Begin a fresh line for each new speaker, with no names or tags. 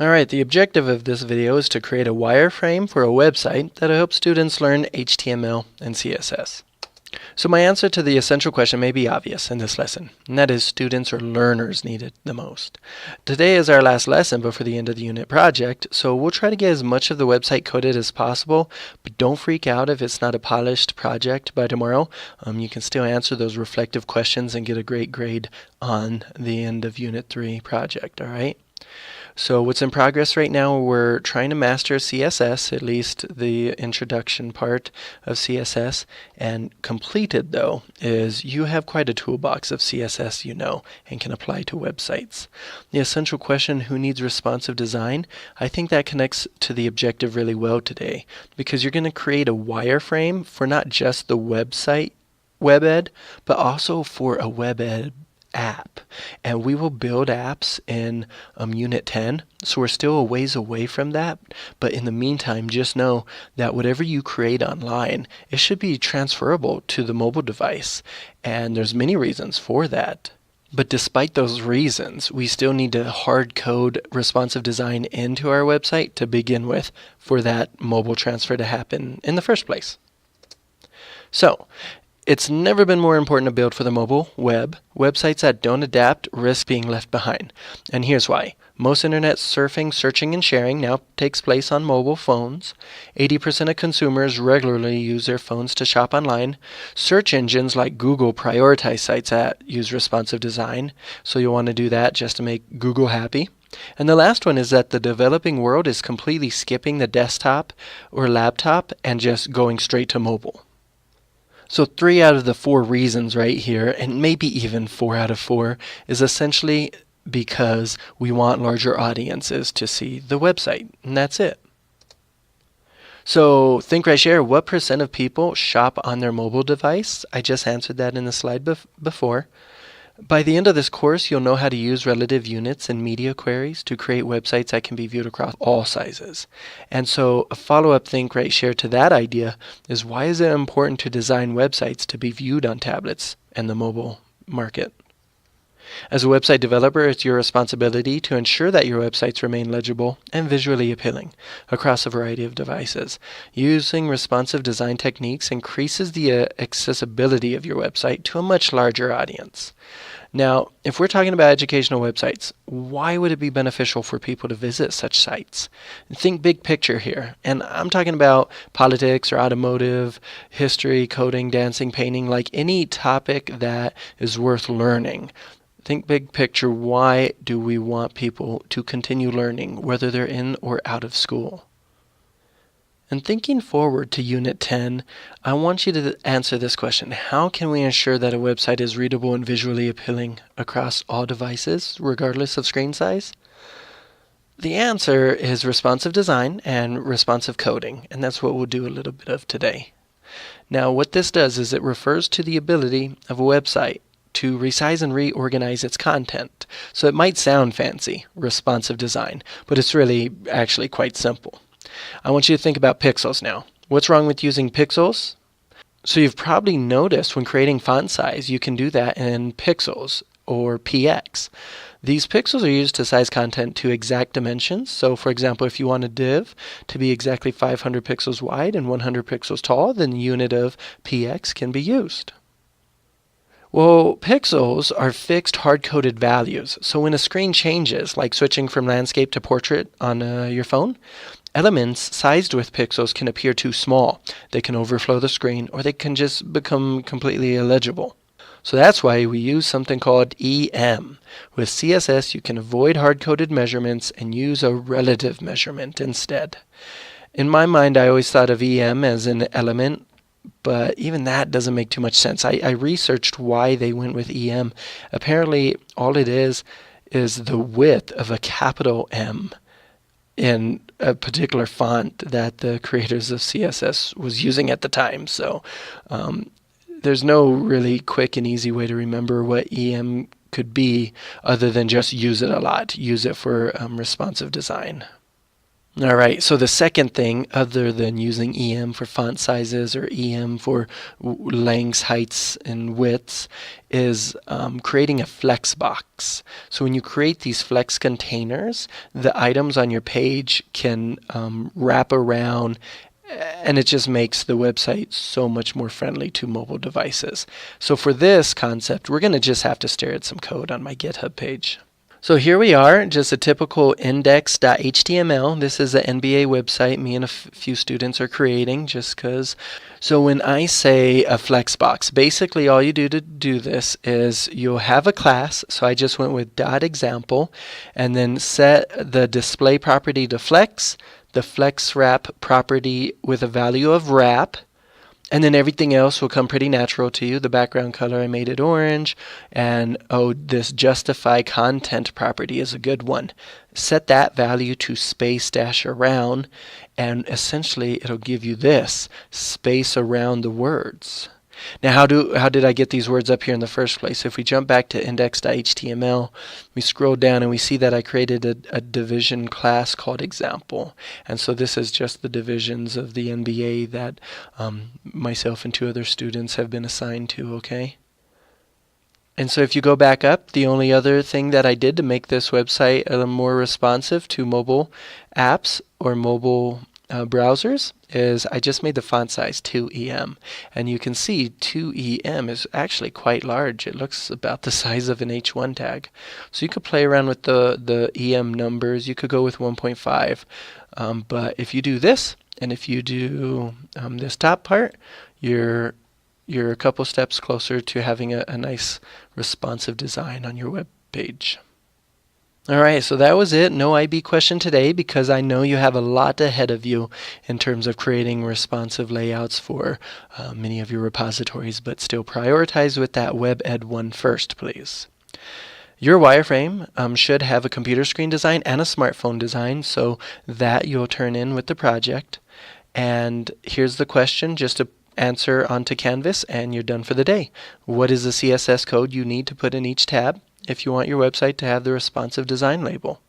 Alright, the objective of this video is to create a wireframe for a website that helps students learn HTML and CSS. So my answer to the essential question may be obvious in this lesson, and that is students or learners need it the most. Today is our last lesson before the end of the unit project, so we'll try to get as much of the website coded as possible, but don't freak out if it's not a polished project by tomorrow. You can still answer those reflective questions and get a great grade on the end of Unit 3 project, alright? So what's in progress right now, we're trying to master CSS, at least the introduction part of CSS, and completed though is you have quite a toolbox of CSS you know and can apply to websites. The essential question, who needs responsive design? I think that connects to the objective really well today, because you're going to create a wireframe for not just the website WebEd, but also for a WebEd app, and we will build apps in Unit 10, so we're still a ways away from that, but in the meantime just know that whatever you create online, it should be transferable to the mobile device, and there's many reasons for that. But despite those reasons, we still need to hard code responsive design into our website to begin with for that mobile transfer to happen in the first place. So it's never been more important to build for the mobile web. Websites that don't adapt risk being left behind. And here's why. Most internet surfing, searching, and sharing now takes place on mobile phones. 80% of consumers regularly use their phones to shop online. Search engines like Google prioritize sites that use responsive design, so you'll want to do that just to make Google happy. And the last one is that the developing world is completely skipping the desktop or laptop and just going straight to mobile. So 3 out of the 4 reasons right here, and maybe even 4 out of 4, is essentially because we want larger audiences to see the website, and that's it. So think, write, share, what % of people shop on their mobile device? I just answered that in the slide before. By the end of this course, you'll know how to use relative units and media queries to create websites that can be viewed across all sizes. And so a follow-up think, write, share to that idea is, why is it important to design websites to be viewed on tablets and the mobile market? As a website developer, it's your responsibility to ensure that your websites remain legible and visually appealing across a variety of devices. Using responsive design techniques increases the accessibility of your website to a much larger audience. Now, if we're talking about educational websites, why would it be beneficial for people to visit such sites? Think big picture here, and I'm talking about politics or automotive, history, coding, dancing, painting, like any topic that is worth learning. Think big picture, why do we want people to continue learning, whether they're in or out of school? And thinking forward to Unit 10, I want you to answer this question. How can we ensure that a website is readable and visually appealing across all devices, regardless of screen size? The answer is responsive design and responsive coding, and that's what we'll do a little bit of today. Now, what this does is it refers to the ability of a website to resize and reorganize its content. So it might sound fancy, responsive design, but it's really actually quite simple. I want you to think about pixels now. What's wrong with using pixels? So you've probably noticed when creating font size, you can do that in pixels or px. These pixels are used to size content to exact dimensions. So for example, if you want a div to be exactly 500 pixels wide and 100 pixels tall, then the unit of px can be used. Well, pixels are fixed hard-coded values. So when a screen changes, like switching from landscape to portrait on your phone, elements sized with pixels can appear too small. They can overflow the screen, or they can just become completely illegible. So that's why we use something called EM. With CSS, you can avoid hard-coded measurements and use a relative measurement instead. In my mind, I always thought of EM as an element, but even that doesn't make too much sense. I researched why they went with EM. Apparently, all it is the width of a capital M in a particular font that the creators of CSS was using at the time. So there's no really quick and easy way to remember what EM could be other than just use it a lot. Use it for responsive design. All right, so the second thing, other than using EM for font sizes or EM for lengths, heights, and widths, is creating a Flexbox. So when you create these Flex containers, the items on your page can wrap around, and it just makes the website so much more friendly to mobile devices. So for this concept, we're going to just have to stare at some code on my GitHub page. So here we are, just a typical index.html. This is an NBA website me and a few students are creating just because. So when I say a Flexbox, basically all you do to do this is you'll have a class. So I just went with .example and then set the display property to flex, the flex wrap property with a value of wrap, and then everything else will come pretty natural to you. The background color, I made it orange. And this justify content property is a good one. Set that value to space dash around, and essentially it'll give you this space around the words. Now, how did I get these words up here in the first place? If we jump back to index.html, we scroll down and we see that I created a division class called example. And so this is just the divisions of the NBA that myself and 2 other students have been assigned to, okay? And so if you go back up, the only other thing that I did to make this website more responsive to mobile apps or mobile browsers is I just made the font size 2EM. And you can see 2EM is actually quite large. It looks about the size of an H1 tag. So you could play around with the EM numbers. You could go with 1.5. But if you do this, and if you do this top part, you're a couple steps closer to having a nice responsive design on your web page. All right, so that was it. No IB question today because I know you have a lot ahead of you in terms of creating responsive layouts for many of your repositories, but still prioritize with that WebEd one first, please. Your wireframe should have a computer screen design and a smartphone design, so that you'll turn in with the project. And here's the question, just to answer onto Canvas, and you're done for the day. What is the CSS code you need to put in each tab if you want your website to have the responsive design label?